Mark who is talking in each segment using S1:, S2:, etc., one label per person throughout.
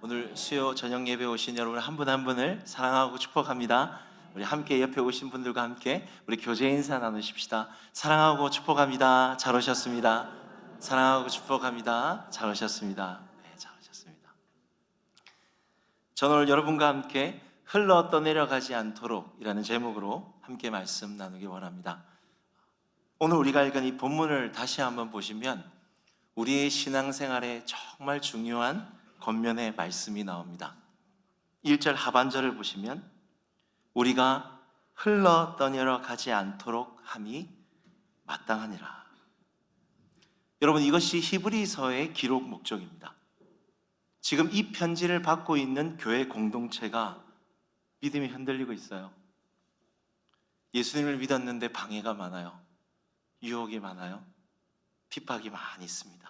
S1: 오늘 수요 저녁 예배 오신 여러분 한 분 한 분을 사랑하고 축복합니다. 우리 함께 옆에 오신 분들과 함께 우리 교제 인사 나누십시다. 사랑하고 축복합니다. 잘 오셨습니다. 사랑하고 축복합니다. 잘 오셨습니다. 네, 잘 오셨습니다. 저는 오늘 여러분과 함께 흘러 떠내려가지 않도록 이라는 제목으로 함께 말씀 나누기 원합니다. 오늘 우리가 읽은 이 본문을 다시 한번 보시면 우리의 신앙생활에 정말 중요한 겉면의 말씀이 나옵니다. 1절 하반절을 보시면 우리가 흘러 떠내려 가지 않도록 함이 마땅하니라. 여러분, 이것이 히브리서의 기록 목적입니다. 지금 이 편지를 받고 있는 교회 공동체가 믿음이 흔들리고 있어요. 예수님을 믿었는데 방해가 많아요. 유혹이 많아요. 핍박이 많이 있습니다.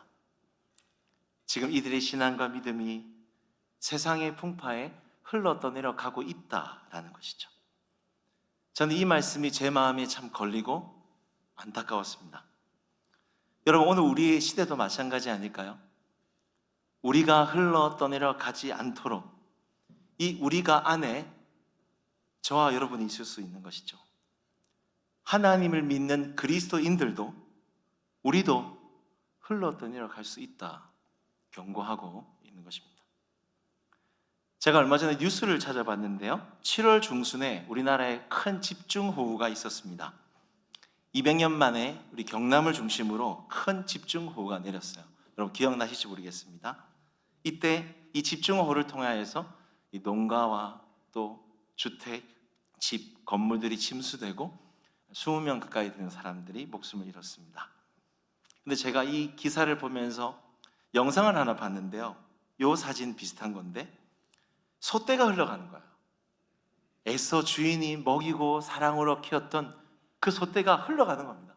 S1: 지금 이들의 신앙과 믿음이 세상의 풍파에 흘러 떠내려 가고 있다라는 것이죠. 저는 이 말씀이 제 마음에 참 걸리고 안타까웠습니다. 여러분, 오늘 우리의 시대도 마찬가지 아닐까요? 우리가 흘러 떠내려 가지 않도록 이 우리가 안에 저와 여러분이 있을 수 있는 것이죠. 하나님을 믿는 그리스도인들도 우리도 흘러 떠내려 갈 수 있다 경고하고 있는 것입니다. 제가 얼마 전에 뉴스를 찾아봤는데요, 7월 중순에 우리나라에 큰 집중호우가 있었습니다. 200년 만에 우리 경남을 중심으로 큰 집중호우가 내렸어요. 여러분 기억나실지 모르겠습니다. 이때 이 집중호우를 통하여서 이 농가와 또 주택, 집, 건물들이 침수되고 20명 가까이 되는 사람들이 목숨을 잃었습니다. 근데 제가 이 기사를 보면서 영상을 하나 봤는데요, 이 사진 비슷한 건데 소떼가 흘러가는 거예요. 애써 주인이 먹이고 사랑으로 키웠던 그 소떼가 흘러가는 겁니다.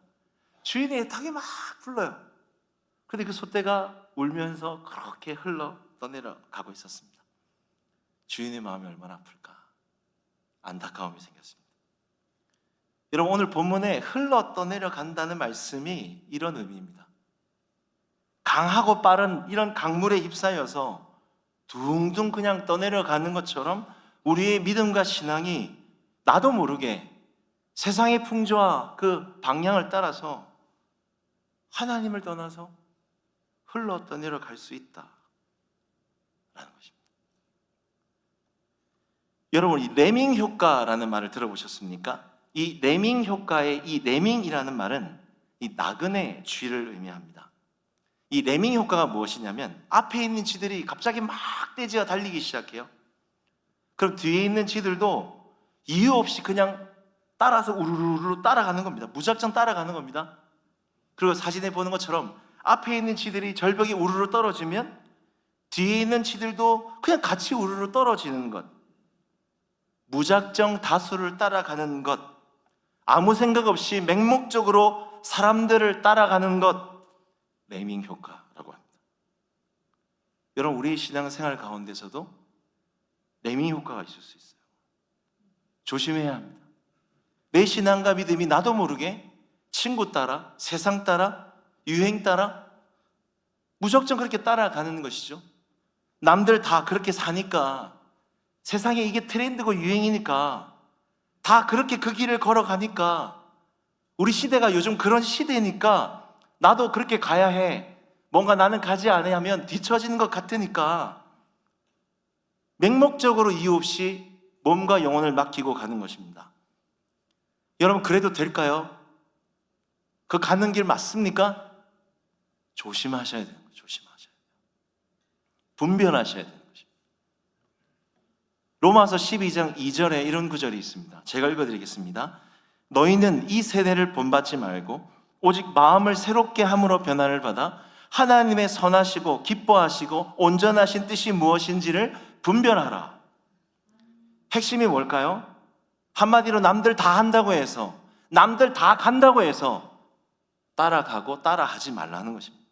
S1: 주인의 애타게 막 불러요. 그런데 그 소떼가 울면서 그렇게 흘러 떠내려가고 있었습니다. 주인의 마음이 얼마나 아플까, 안타까움이 생겼습니다. 여러분, 오늘 본문에 흘러 떠내려간다는 말씀이 이런 의미입니다. 강하고 빠른 이런 강물에 휩싸여서 둥둥 그냥 떠내려가는 것처럼 우리의 믿음과 신앙이 나도 모르게 세상의 풍조와 그 방향을 따라서 하나님을 떠나서 흘러 떠내려갈 수 있다라는 것입니다. 여러분, 이 레밍 효과라는 말을 들어보셨습니까? 이 레밍 효과의 이 레밍이라는 말은 이 나그네 쥐를 의미합니다. 이 레밍 효과가 무엇이냐면 앞에 있는 쥐들이 갑자기 막 떼지어 달리기 시작해요. 그럼 뒤에 있는 쥐들도 이유 없이 그냥 따라서 우르르르 따라가는 겁니다. 무작정 따라가는 겁니다. 그리고 사진에 보는 것처럼 앞에 있는 쥐들이 절벽에 우르르 떨어지면 뒤에 있는 쥐들도 그냥 같이 우르르 떨어지는 것, 무작정 다수를 따라가는 것, 아무 생각 없이 맹목적으로 사람들을 따라가는 것, 레밍 효과라고 합니다. 여러분, 우리 신앙생활 가운데서도 레밍 효과가 있을 수 있어요. 조심해야 합니다. 내 신앙과 믿음이 나도 모르게 친구 따라, 세상 따라, 유행 따라 무작정 그렇게 따라가는 것이죠. 남들 다 그렇게 사니까, 세상에 이게 트렌드고 유행이니까 다 그렇게 그 길을 걸어가니까, 우리 시대가 요즘 그런 시대니까 나도 그렇게 가야 해. 뭔가 나는 가지 않으면 뒤처지는 것 같으니까 맹목적으로 이유 없이 몸과 영혼을 맡기고 가는 것입니다. 여러분, 그래도 될까요? 그 가는 길 맞습니까? 조심하셔야 돼요. 조심하셔야 돼요. 분별하셔야 되는 것입니다. 로마서 12장 2절에 이런 구절이 있습니다. 제가 읽어드리겠습니다. 너희는 이 세대를 본받지 말고 오직 마음을 새롭게 함으로 변화를 받아 하나님의 선하시고 기뻐하시고 온전하신 뜻이 무엇인지를 분별하라. 핵심이 뭘까요? 한마디로 남들 다 한다고 해서, 남들 다 간다고 해서 따라가고 따라하지 말라는 것입니다.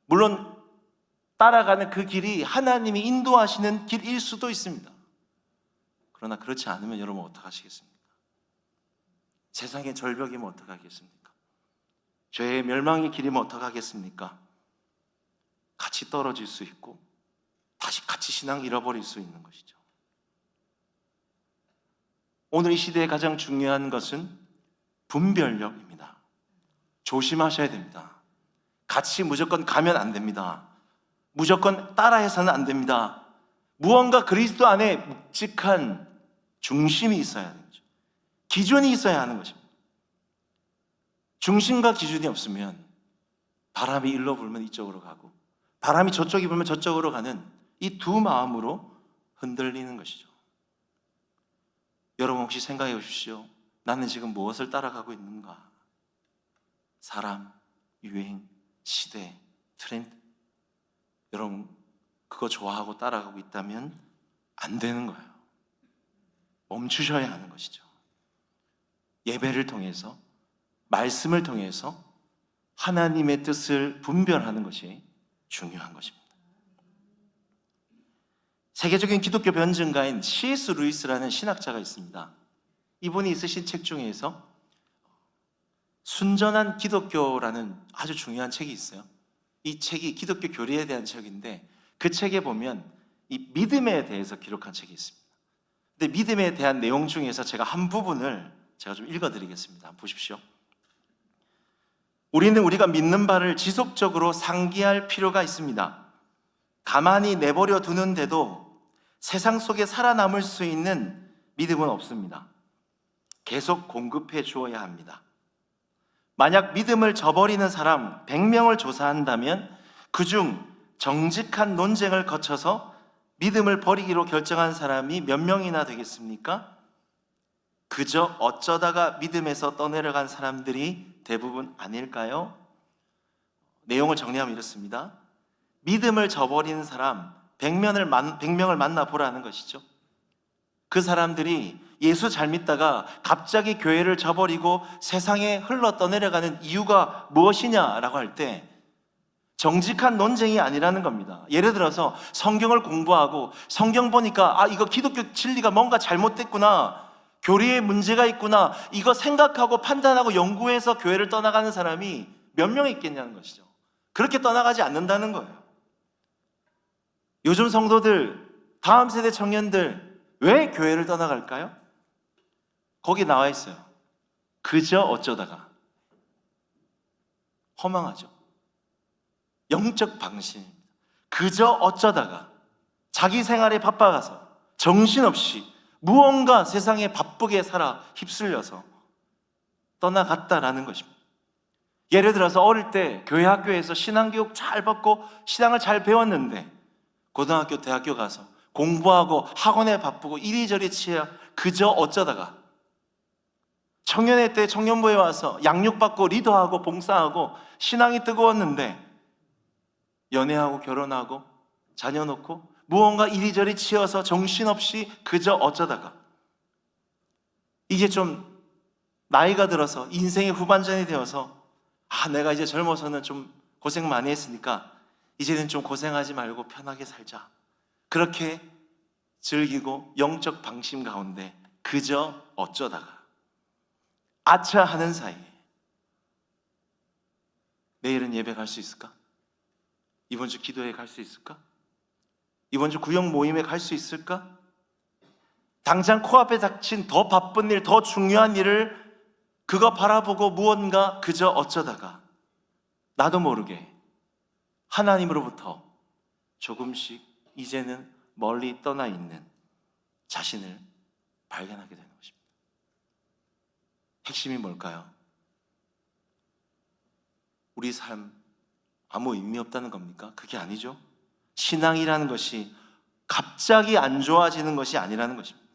S1: 물론 따라가는 그 길이 하나님이 인도하시는 길일 수도 있습니다. 그러나 그렇지 않으면 여러분 어떡하시겠습니까? 세상의 절벽이면 어떡하겠습니까? 죄의 멸망의 길이면 어떡하겠습니까? 같이 떨어질 수 있고 신앙 잃어버릴 수 있는 것이죠. 오늘 이 시대에 가장 중요한 것은 분별력입니다. 조심하셔야 됩니다. 같이 무조건 가면 안 됩니다. 무조건 따라해서는 안 됩니다. 무언가 그리스도 안에 묵직한 중심이 있어야 하는 거죠. 기준이 있어야 하는 것입니다. 중심과 기준이 없으면 바람이 일로 불면 이쪽으로 가고 바람이 저쪽이 불면 저쪽으로 가는 이 두 마음으로 흔들리는 것이죠. 여러분 혹시 생각해 보십시오. 나는 지금 무엇을 따라가고 있는가? 사람, 유행, 시대, 트렌드. 여러분 그거 좋아하고 따라가고 있다면 안 되는 거예요. 멈추셔야 하는 것이죠. 예배를 통해서, 말씀을 통해서 하나님의 뜻을 분별하는 것이 중요한 것입니다. 세계적인 기독교 변증가인 C.S. 루이스라는 신학자가 있습니다. 이분이 쓰신 책 중에서 순전한 기독교라는 아주 중요한 책이 있어요. 이 책이 기독교 교리에 대한 책인데 그 책에 보면 이 믿음에 대해서 기록한 책이 있습니다. 근데 믿음에 대한 내용 중에서 제가 한 부분을 제가 좀 읽어드리겠습니다. 한번 보십시오. 우리는 우리가 믿는 바를 지속적으로 상기할 필요가 있습니다. 가만히 내버려 두는데도 세상 속에 살아남을 수 있는 믿음은 없습니다. 계속 공급해 주어야 합니다. 만약 믿음을 저버리는 사람 100명을 조사한다면 그중 정직한 논쟁을 거쳐서 믿음을 버리기로 결정한 사람이 몇 명이나 되겠습니까? 그저 어쩌다가 믿음에서 떠내려간 사람들이 대부분 아닐까요? 내용을 정리하면 이렇습니다. 믿음을 저버리는 사람 100명을 만나보라는 것이죠. 그 사람들이 예수 잘 믿다가 갑자기 교회를 저버리고 세상에 흘러 떠내려가는 이유가 무엇이냐라고 할 때 정직한 논쟁이 아니라는 겁니다. 예를 들어서 성경을 공부하고 성경 보니까 이거 기독교 진리가 뭔가 잘못됐구나, 교리에 문제가 있구나, 이거 생각하고 판단하고 연구해서 교회를 떠나가는 사람이 몇 명 있겠냐는 것이죠. 그렇게 떠나가지 않는다는 거예요. 요즘 성도들, 다음 세대 청년들 왜 교회를 떠나갈까요? 거기 나와 있어요. 그저 어쩌다가. 허망하죠. 영적 방신입니다. 그저 어쩌다가 자기 생활에 바빠가서 정신없이 무언가 세상에 바쁘게 살아 휩쓸려서 떠나갔다라는 것입니다. 예를 들어서 어릴 때 교회 학교에서 신앙교육 잘 받고 신앙을 잘 배웠는데 고등학교, 대학교 가서 공부하고 학원에 바쁘고 이리저리 치여 그저 어쩌다가 청년회 때 청년부에 와서 양육받고 리더하고 봉사하고 신앙이 뜨거웠는데 연애하고 결혼하고 자녀 놓고 무언가 이리저리 치여서 정신없이 그저 어쩌다가 이제 좀 나이가 들어서 인생의 후반전이 되어서 내가 이제 젊어서는 좀 고생 많이 했으니까 이제는 좀 고생하지 말고 편하게 살자. 그렇게 즐기고 영적 방심 가운데 그저 어쩌다가 아차 하는 사이에 내일은 예배 갈 수 있을까? 이번 주 기도회 갈 수 있을까? 이번 주 구역 모임에 갈 수 있을까? 당장 코앞에 닥친 더 바쁜 일, 더 중요한 일을 그거 바라보고 무언가 그저 어쩌다가 나도 모르게 하나님으로부터 조금씩 이제는 멀리 떠나 있는 자신을 발견하게 되는 것입니다. 핵심이 뭘까요? 우리 삶 아무 의미 없다는 겁니까? 그게 아니죠. 신앙이라는 것이 갑자기 안 좋아지는 것이 아니라는 것입니다.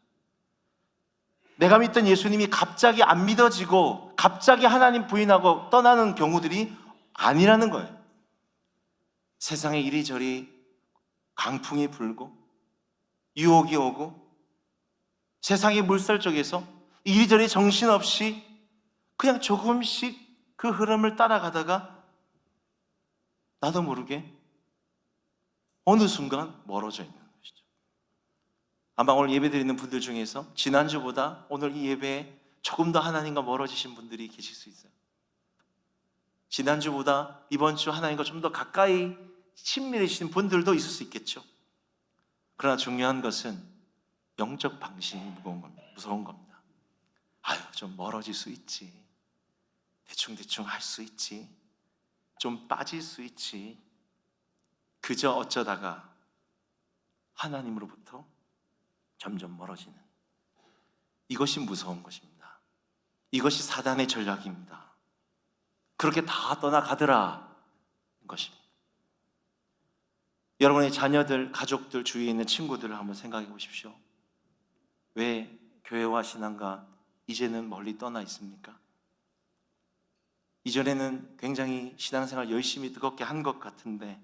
S1: 내가 믿던 예수님이 갑자기 안 믿어지고 갑자기 하나님 부인하고 떠나는 경우들이 아니라는 거예요. 세상에 이리저리 강풍이 불고 유혹이 오고 세상의 물살 쪽에서 이리저리 정신없이 그냥 조금씩 그 흐름을 따라가다가 나도 모르게 어느 순간 멀어져 있는 것이죠. 아마 오늘 예배 드리는 분들 중에서 지난주보다 오늘 이 예배에 조금 더 하나님과 멀어지신 분들이 계실 수 있어요. 지난주보다 이번 주 하나님과 좀 더 가까이 친밀해지신 분들도 있을 수 있겠죠. 그러나 중요한 것은 영적 방식이 무서운 겁니다. 아유, 좀 멀어질 수 있지. 대충 할 수 있지. 좀 빠질 수 있지. 그저 어쩌다가 하나님으로부터 점점 멀어지는, 이것이 무서운 것입니다. 이것이 사단의 전략입니다. 그렇게 다 떠나가더라 것입니다. 여러분의 자녀들, 가족들, 주위에 있는 친구들을 한번 생각해 보십시오. 왜 교회와 신앙과 이제는 멀리 떠나 있습니까? 이전에는 굉장히 신앙생활 열심히 뜨겁게 한 것 같은데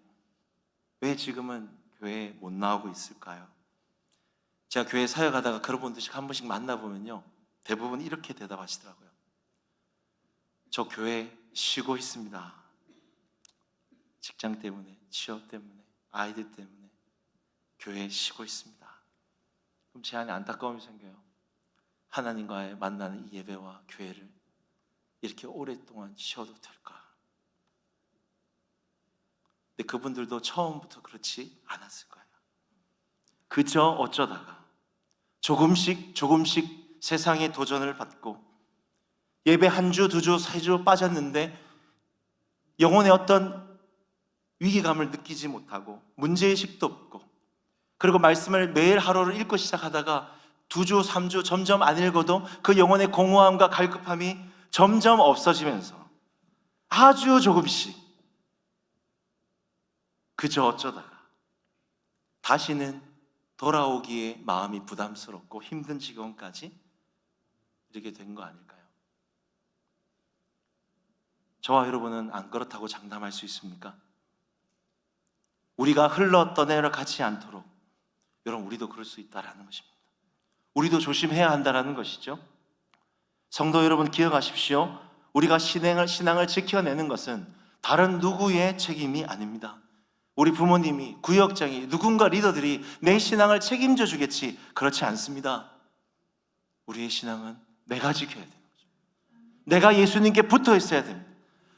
S1: 왜 지금은 교회에 못 나오고 있을까요? 제가 교회 사역하다가 그런 분들씩 한 번씩 만나보면요, 대부분 이렇게 대답하시더라고요. 저 교회 쉬고 있습니다. 직장 때문에, 취업 때문에, 아이들 때문에 교회에 쉬고 있습니다. 그럼 제 안에 안타까움이 생겨요. 하나님과의 만나는 이 예배와 교회를 이렇게 오랫동안 쉬어도 될까? 근데 그분들도 처음부터 그렇지 않았을 거예요. 그저 어쩌다가 조금씩 세상의 도전을 받고 예배 한 주, 두 주, 세 주 빠졌는데 영혼의 어떤 위기감을 느끼지 못하고 문제의식도 없고, 그리고 말씀을 매일 하루를 읽고 시작하다가 두 주, 3주 점점 안 읽어도 그 영혼의 공허함과 갈급함이 점점 없어지면서 아주 조금씩 그저 어쩌다가 다시는 돌아오기에 마음이 부담스럽고 힘든 지경까지 이렇게 된 거 아닐까요? 저와 여러분은 안 그렇다고 장담할 수 있습니까? 우리가 흘러 떠내려 가지 않도록, 여러분, 우리도 그럴 수 있다라는 것입니다. 우리도 조심해야 한다는 것이죠. 성도 여러분, 기억하십시오. 우리가 신앙을 지켜내는 것은 다른 누구의 책임이 아닙니다. 우리 부모님이, 구역장이, 누군가 리더들이 내 신앙을 책임져 주겠지, 그렇지 않습니다. 우리의 신앙은 내가 지켜야 되는 거죠. 내가 예수님께 붙어 있어야 됩니다.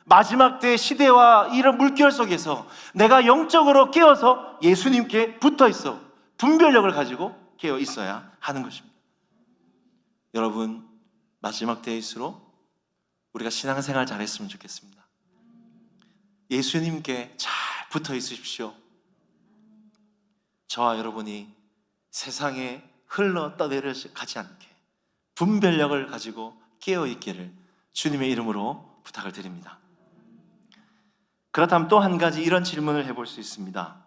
S1: 마지막 때의 시대와 이런 물결 속에서 내가 영적으로 깨어서 예수님께 붙어 있어 분별력을 가지고 깨어 있어야 하는 것입니다. 여러분, 마지막 때일수록 우리가 신앙생활 잘했으면 좋겠습니다. 예수님께 잘 붙어 있으십시오. 저와 여러분이 세상에 흘러 떠내려가지 않게 분별력을 가지고 깨어 있기를 주님의 이름으로 부탁을 드립니다. 그렇다면 또 한 가지 이런 질문을 해볼 수 있습니다.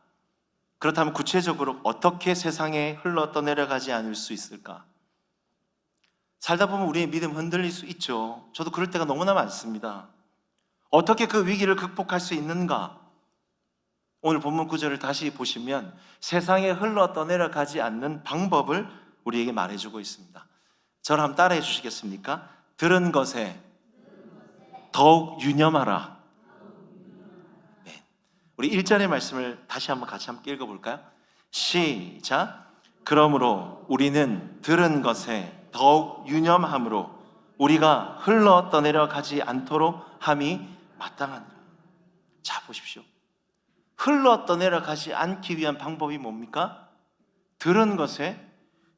S1: 그렇다면 구체적으로 어떻게 세상에 흘러 떠내려가지 않을 수 있을까? 살다 보면 우리의 믿음 흔들릴 수 있죠. 저도 그럴 때가 너무나 많습니다. 어떻게 그 위기를 극복할 수 있는가? 오늘 본문 구절을 다시 보시면 세상에 흘러 떠내려가지 않는 방법을 우리에게 말해주고 있습니다. 저를 한번 따라해 주시겠습니까? 들은 것에 더욱 유념하라. 네. 우리 1절의 말씀을 다시 한번 같이 함께 읽어볼까요? 시작. 그러므로 우리는 들은 것에 더욱 유념함으로 우리가 흘러 떠내려가지 않도록 함이 마땅하니라. 자, 보십시오. 흘러 떠내려가지 않기 위한 방법이 뭡니까? 들은 것에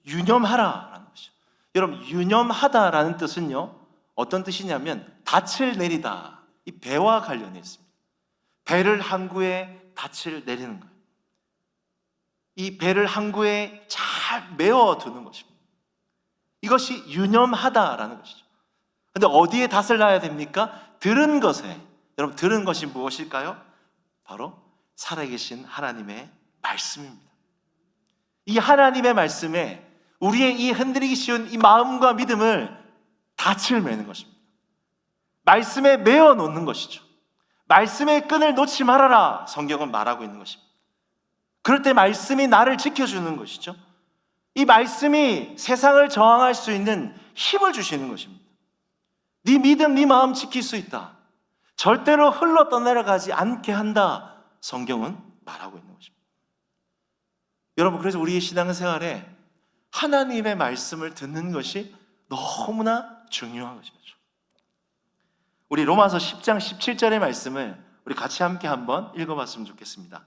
S1: 유념하라라는 것이죠. 여러분, 유념하다라는 뜻은요, 어떤 뜻이냐면 닻을 내리다, 이 배와 관련해 있습니다. 배를 항구에 닻을 내리는 거예요. 이 배를 항구에 잘 메워두는 것입니다. 이것이 유념하다라는 것이죠. 그런데 어디에 닻을 놔야 됩니까? 들은 것에. 여러분, 들은 것이 무엇일까요? 바로 살아계신 하나님의 말씀입니다. 이 하나님의 말씀에 우리의 이 흔들리기 쉬운 이 마음과 믿음을 닻을 매는 것입니다. 말씀에 메어 놓는 것이죠. 말씀의 끈을 놓지 말아라, 성경은 말하고 있는 것입니다. 그럴 때 말씀이 나를 지켜주는 것이죠. 이 말씀이 세상을 저항할 수 있는 힘을 주시는 것입니다. 네 믿음, 네 마음 지킬 수 있다. 절대로 흘러 떠내려가지 않게 한다. 성경은 말하고 있는 것입니다. 여러분, 그래서 우리의 신앙생활에 하나님의 말씀을 듣는 것이 너무나 중요한 것입니다. 우리 로마서 10장 17절의 말씀을 우리 같이 함께 한번 읽어봤으면 좋겠습니다.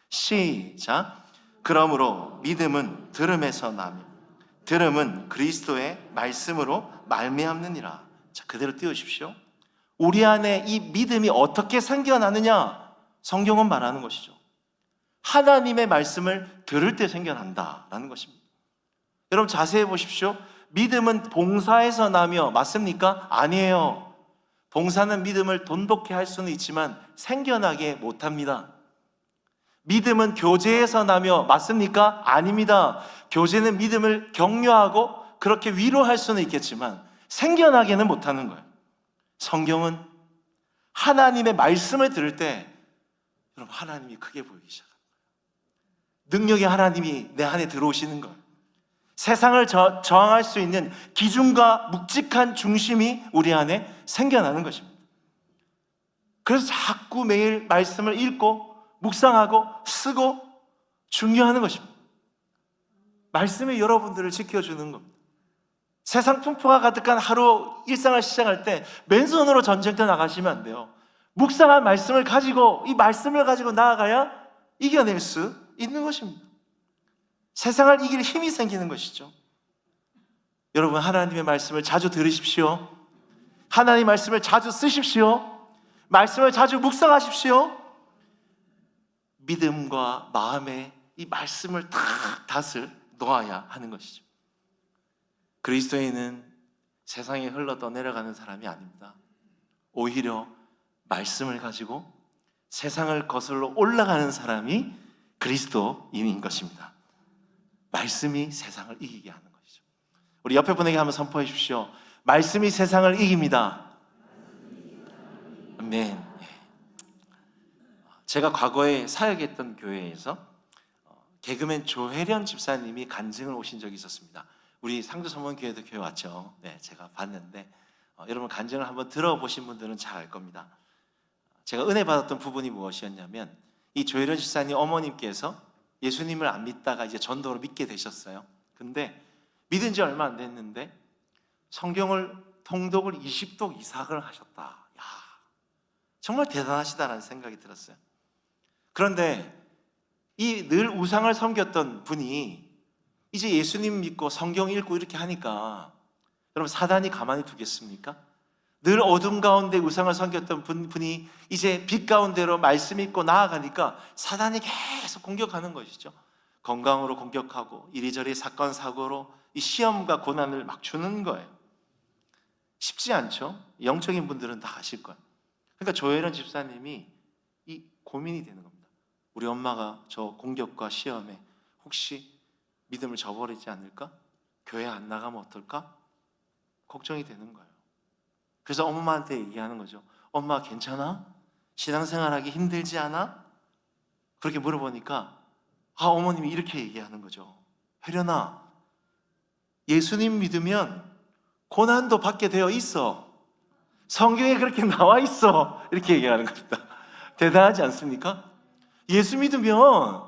S1: 시작. 그러므로 믿음은 들음에서 나며 들음은 그리스도의 말씀으로 말미암느니라. 자, 그대로 띄우십시오. 우리 안에 이 믿음이 어떻게 생겨나느냐? 성경은 말하는 것이죠. 하나님의 말씀을 들을 때 생겨난다라는 것입니다. 여러분 자세히 보십시오. 믿음은 봉사에서 나며 맞습니까? 아니에요. 봉사는 믿음을 돈독해 할 수는 있지만 생겨나게 못합니다. 믿음은 교제에서 나며 맞습니까? 아닙니다. 교제는 믿음을 격려하고 그렇게 위로할 수는 있겠지만 생겨나게는 못하는 거예요. 성경은 하나님의 말씀을 들을 때 여러분 하나님이 크게 보이기 시작합니다. 능력의 하나님이 내 안에 들어오시는 거예요. 세상을 저항할 수 있는 기준과 묵직한 중심이 우리 안에 생겨나는 것입니다. 그래서 자꾸 매일 말씀을 읽고 묵상하고 쓰고 중요하는 것입니다. 말씀이 여러분들을 지켜주는 겁니다. 세상 풍파가 가득한 하루 일상을 시작할 때 맨손으로 전쟁터 나가시면 안 돼요. 묵상한 말씀을 가지고 이 말씀을 가지고 나아가야 이겨낼 수 있는 것입니다. 세상을 이길 힘이 생기는 것이죠. 여러분 하나님의 말씀을 자주 들으십시오. 하나님의 말씀을 자주 쓰십시오. 말씀을 자주 묵상하십시오. 믿음과 마음에 이 말씀을 닷을 놓아야 하는 것이죠. 그리스도인은 세상에 흘러 떠내려가는 사람이 아닙니다. 오히려 말씀을 가지고 세상을 거슬러 올라가는 사람이 그리스도인인 것입니다. 말씀이 세상을 이기게 하는 것이죠. 우리 옆에 분에게 한번 선포해 주십시오. 말씀이 세상을 이깁니다. 아멘. 제가 과거에 사역했던 교회에서 개그맨 조혜련 집사님이 간증을 오신 적이 있었습니다. 우리 상주서문교회도 교회 왔죠. 네, 제가 봤는데 여러분 간증을 한번 들어보신 분들은 잘 알 겁니다. 제가 은혜 받았던 부분이 무엇이었냐면 이 조혜련 집사님 어머님께서 예수님을 안 믿다가 이제 전도로 믿게 되셨어요. 근데 믿은 지 얼마 안 됐는데 성경을 통독을 20독 이상을 하셨다. 야, 정말 대단하시다라는 생각이 들었어요. 그런데 이 늘 우상을 섬겼던 분이 이제 예수님 믿고 성경 읽고 이렇게 하니까 여러분 사단이 가만히 두겠습니까? 늘 어둠 가운데 우상을 섬겼던 분이 이제 빛 가운데로 말씀 읽고 나아가니까 사단이 계속 공격하는 것이죠. 건강으로 공격하고 이리저리 사건 사고로 이 시험과 고난을 막 주는 거예요. 쉽지 않죠? 영적인 분들은 다 아실 거예요. 그러니까 조혜련 집사님이 이 고민이 되는 겁니다. 우리 엄마가 저 공격과 시험에 혹시 믿음을 저버리지 않을까? 교회 안 나가면 어떨까? 걱정이 되는 거예요. 그래서 엄마한테 얘기하는 거죠. 엄마 괜찮아? 신앙생활하기 힘들지 않아? 그렇게 물어보니까 어머님이 이렇게 얘기하는 거죠. 혜련아, 예수님 믿으면 고난도 받게 되어 있어. 성경에 그렇게 나와 있어. 이렇게 얘기하는 겁니다. 대단하지 않습니까? 예수 믿으면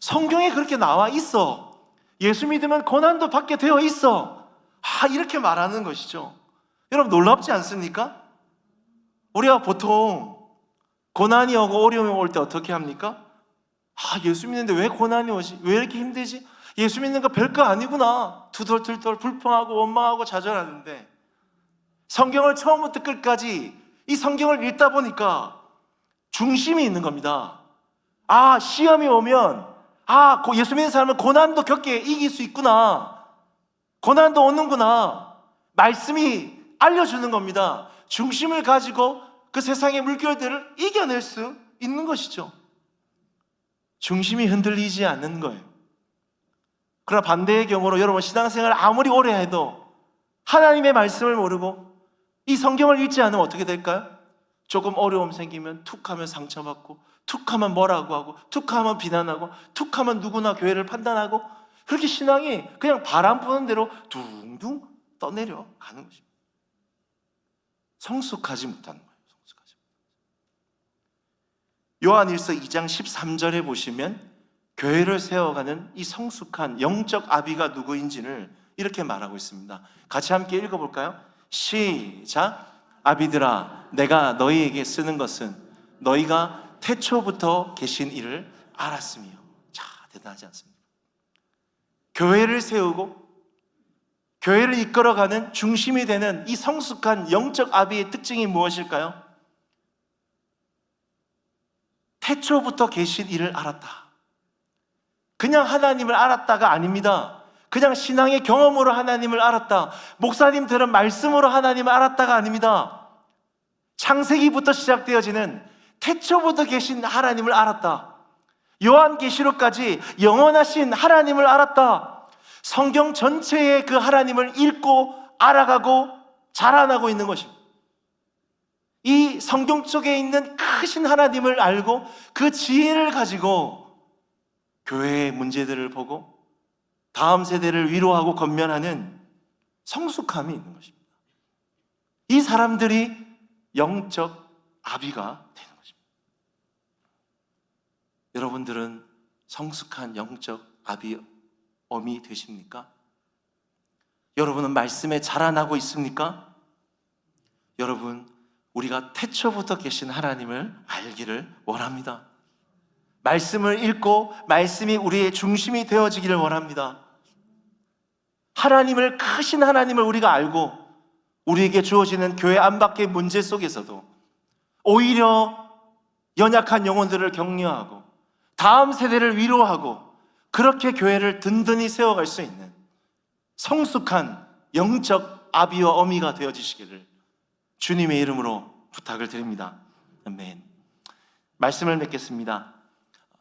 S1: 성경에 그렇게 나와 있어. 예수 믿으면 고난도 받게 되어 있어. 이렇게 말하는 것이죠. 여러분 놀랍지 않습니까? 우리가 보통 고난이 오고 어려움이 올 때 어떻게 합니까? 예수 믿는데 왜 고난이 오지? 왜 이렇게 힘들지? 예수 믿는 거 별거 아니구나. 투덜투덜 불평하고 원망하고 좌절하는데 성경을 처음부터 끝까지 이 성경을 읽다 보니까 중심이 있는 겁니다. 시험이 오면 예수 믿는 사람은 고난도 겪게 이길 수 있구나. 고난도 오는구나. 말씀이 알려주는 겁니다. 중심을 가지고 그 세상의 물결들을 이겨낼 수 있는 것이죠. 중심이 흔들리지 않는 거예요. 그러나 반대의 경우로 여러분 신앙생활을 아무리 오래 해도 하나님의 말씀을 모르고 이 성경을 읽지 않으면 어떻게 될까요? 조금 어려움 생기면 툭 하면 상처받고 툭 하면 뭐라고 하고 툭 하면 비난하고 툭 하면 누구나 교회를 판단하고 그렇게 신앙이 그냥 바람 부는 대로 둥둥 떠내려 가는 것입니다. 성숙하지 못하는 거예요. 요한일서 2장 13절에 보시면 교회를 세워가는 이 성숙한 영적 아비가 누구인지를 이렇게 말하고 있습니다. 같이 함께 읽어볼까요? 시작. 아비들아, 내가 너희에게 쓰는 것은 너희가 태초부터 계신 이를 알았으며. 자, 대단하지 않습니까? 교회를 세우고 교회를 이끌어가는 중심이 되는 이 성숙한 영적 아비의 특징이 무엇일까요? 태초부터 계신 이를 알았다. 그냥 하나님을 알았다가 아닙니다. 그냥 신앙의 경험으로 하나님을 알았다. 목사님 들은 말씀으로 하나님을 알았다가 아닙니다. 창세기부터 시작되어지는 태초부터 계신 하나님을 알았다. 요한계시록까지 영원하신 하나님을 알았다. 성경 전체의 그 하나님을 읽고 알아가고 자라나고 있는 것입니다. 이 성경 속에 있는 크신 하나님을 알고 그 지혜를 가지고 교회의 문제들을 보고 다음 세대를 위로하고 건면하는 성숙함이 있는 것입니다. 이 사람들이 영적 아비가 되는 것입니다. 여러분들은 성숙한 영적 아비 어미 되십니까? 여러분은 말씀에 자라나고 있습니까? 여러분, 우리가 태초부터 계신 하나님을 알기를 원합니다. 말씀을 읽고 말씀이 우리의 중심이 되어지기를 원합니다. 하나님을, 크신 하나님을 우리가 알고 우리에게 주어지는 교회 안팎의 문제 속에서도 오히려 연약한 영혼들을 격려하고 다음 세대를 위로하고 그렇게 교회를 든든히 세워갈 수 있는 성숙한 영적 아비와 어미가 되어지시기를 주님의 이름으로 부탁을 드립니다. 아멘. 말씀을 맺겠습니다.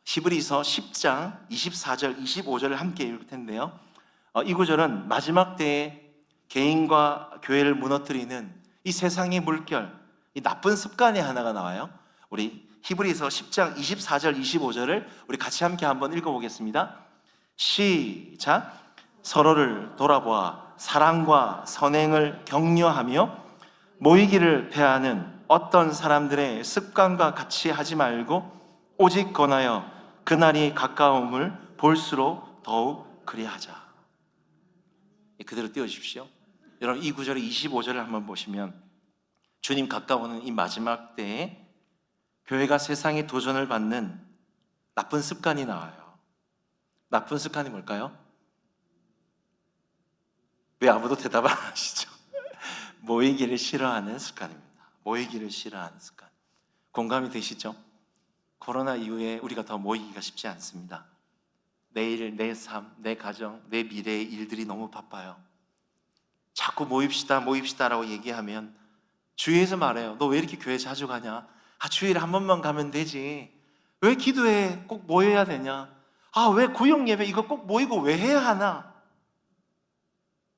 S1: 히브리서 10장 24절 25절을 함께 읽을 텐데요, 이 구절은 마지막 때에 개인과 교회를 무너뜨리는 이 세상의 물결, 이 나쁜 습관의 하나가 나와요. 우리 히브리서 10장 24절 25절을 우리 같이 함께 한번 읽어보겠습니다. 시작. 서로를 돌아보아 사랑과 선행을 격려하며 모이기를 패하는 어떤 사람들의 습관과 같이 하지 말고 오직 권하여 그날이 가까움을 볼수록 더욱 그리하자. 그대로 띄워주십시오. 여러분, 이 구절의 25절을 한번 보시면 주님 가까워오는 이 마지막 때에 교회가 세상의 도전을 받는 나쁜 습관이 나와요. 나쁜 습관이 뭘까요? 왜 아무도 대답 안 하시죠? 모이기를 싫어하는 습관입니다. 모이기를 싫어하는 습관. 공감이 되시죠? 코로나 이후에 우리가 더 모이기가 쉽지 않습니다. 내일, 내 삶, 내 가정, 내 미래의 일들이 너무 바빠요. 자꾸 모입시다라고 얘기하면 주위에서 말해요. 너 왜 이렇게 교회 자주 가냐? 주일에 한 번만 가면 되지. 왜 기도회 꼭 모여야 되냐? 왜 구역 예배 이거 꼭 모이고 왜 해야 하나?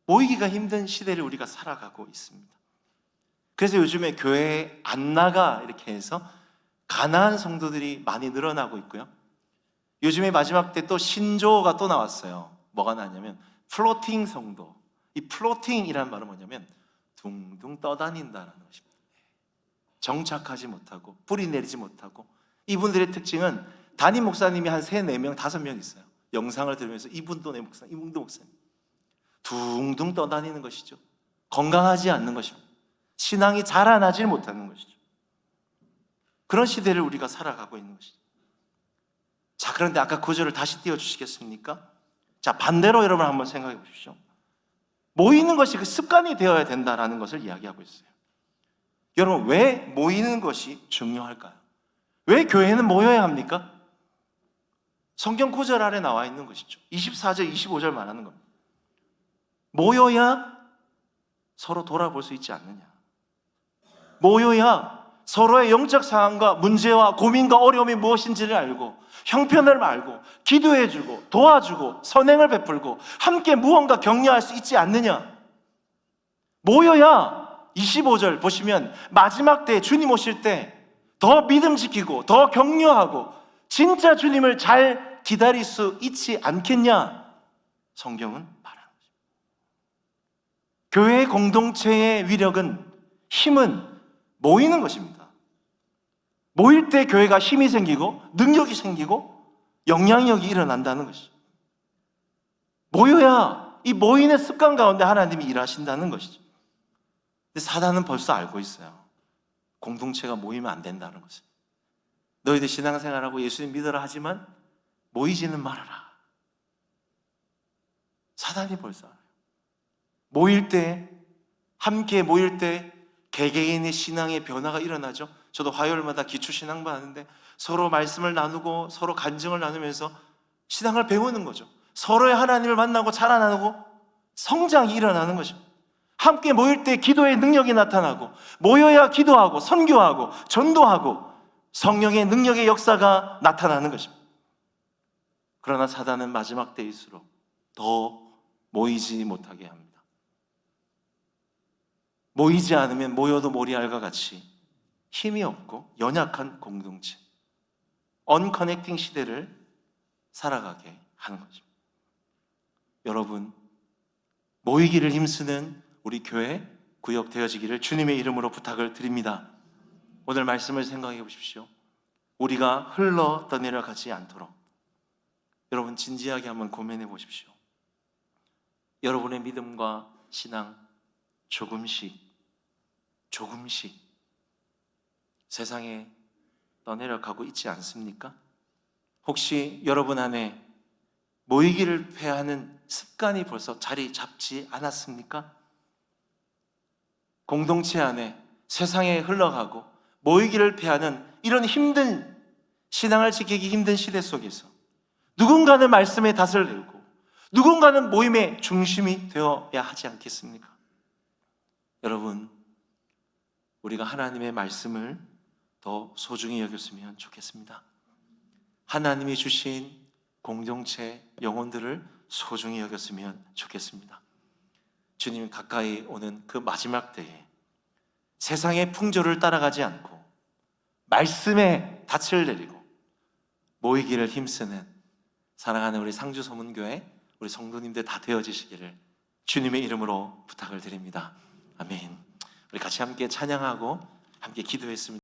S1: 모이기가 힘든 시대를 우리가 살아가고 있습니다. 그래서 요즘에 교회에 안 나가 이렇게 해서 가난한 성도들이 많이 늘어나고 있고요. 요즘에 마지막 때 또 신조어가 또 나왔어요. 뭐가 나냐면 플로팅 성도. 이 플로팅이라는 말은 뭐냐면 둥둥 떠다닌다는 것입니다. 정착하지 못하고 뿌리 내리지 못하고. 이분들의 특징은 담임 목사님이 한 3, 4명, 5명 있어요. 영상을 들으면서 이분도 내 목사님, 이분도 목사님. 둥둥 떠다니는 것이죠. 건강하지 않는 것입니다. 신앙이 자라나질 못하는 것이죠. 그런 시대를 우리가 살아가고 있는 것이죠. 자, 그런데 아까 구절을 다시 띄워주시겠습니까? 자, 반대로 여러분 한번 생각해 보십시오. 모이는 것이 그 습관이 되어야 된다는 것을 이야기하고 있어요. 여러분, 왜 모이는 것이 중요할까요? 왜 교회는 모여야 합니까? 성경 구절 아래 나와 있는 것이죠. 24절, 25절 말하는 겁니다. 모여야 서로 돌아볼 수 있지 않느냐. 모여야 서로의 영적 상황과 문제와 고민과 어려움이 무엇인지를 알고 형편을 알고 기도해주고 도와주고 선행을 베풀고 함께 무언가 격려할 수 있지 않느냐. 모여야 25절 보시면 마지막 때 주님 오실 때 더 믿음 지키고 더 격려하고 진짜 주님을 잘 기다릴 수 있지 않겠냐. 성경은 말하는 거죠. 교회 공동체의 위력은, 힘은 모이는 것입니다. 모일 때 교회가 힘이 생기고 능력이 생기고 영향력이 일어난다는 것이죠. 모여야 이 모이는 습관 가운데 하나님이 일하신다는 것이죠. 근데 사단은 벌써 알고 있어요. 공동체가 모이면 안 된다는 것을. 너희들 신앙생활하고 예수님 믿으라 하지만 모이지는 말아라. 사단이 벌써 알아요. 모일 때, 함께 모일 때 개개인의 신앙의 변화가 일어나죠. 저도 화요일마다 기초신앙반 하는데 서로 말씀을 나누고 서로 간증을 나누면서 신앙을 배우는 거죠. 서로의 하나님을 만나고 자라나고 성장이 일어나는 것입니다. 함께 모일 때 기도의 능력이 나타나고, 모여야 기도하고 선교하고 전도하고 성령의 능력의 역사가 나타나는 것입니다. 그러나 사단은 마지막 때일수록 더 모이지 못하게 합니다. 모이지 않으면 모여도 모리알과 같이 힘이 없고 연약한 공동체, 언커넥팅 시대를 살아가게 하는 것입니다. 여러분, 모이기를 힘쓰는 우리 교회 구역 되어지기를 주님의 이름으로 부탁을 드립니다. 오늘 말씀을 생각해 보십시오. 우리가 흘러 떠내려가지 않도록 여러분 진지하게 한번 고민해 보십시오. 여러분의 믿음과 신앙 조금씩 세상에 떠내려가고 있지 않습니까? 혹시 여러분 안에 모이기를 패하는 습관이 벌써 자리 잡지 않았습니까? 공동체 안에 세상에 흘러가고 모이기를 패하는 이런 힘든, 신앙을 지키기 힘든 시대 속에서 누군가는 말씀의 닷을 내고 누군가는 모임의 중심이 되어야 하지 않겠습니까? 여러분, 우리가 하나님의 말씀을 더 소중히 여겼으면 좋겠습니다. 하나님이 주신 공동체 영혼들을 소중히 여겼으면 좋겠습니다. 주님 가까이 오는 그 마지막 때에 세상의 풍조를 따라가지 않고 말씀에 닻을 내리고 모이기를 힘쓰는 사랑하는 우리 상주소문교회 우리 성도님들 다 되어지시기를 주님의 이름으로 부탁을 드립니다. 아멘. 우리 같이 함께 찬양하고 함께 기도했습니다.